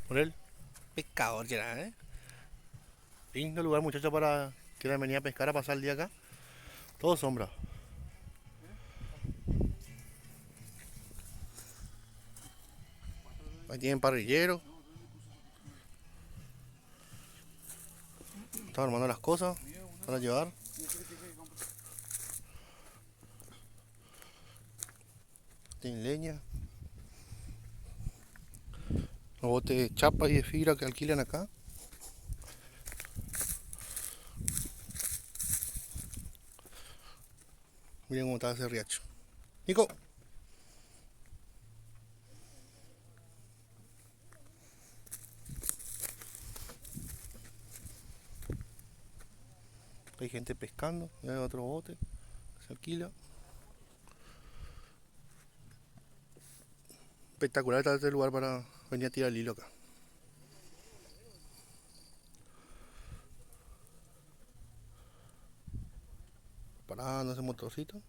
Por el pescador, ya, lindo lugar, muchachos, para que venir a pescar, a pasar el día acá. Todo sombra. Ahí tienen parrillero. Están armando las cosas para llevar. Tienen leña. Los botes de chapa y de fibra que alquilan acá. Miren cómo está ese riacho. Nico. Hay gente pescando. Y hay otro bote. Se alquila. Espectacular está este lugar para venir a tirar el hilo acá. Parando ese motorcito.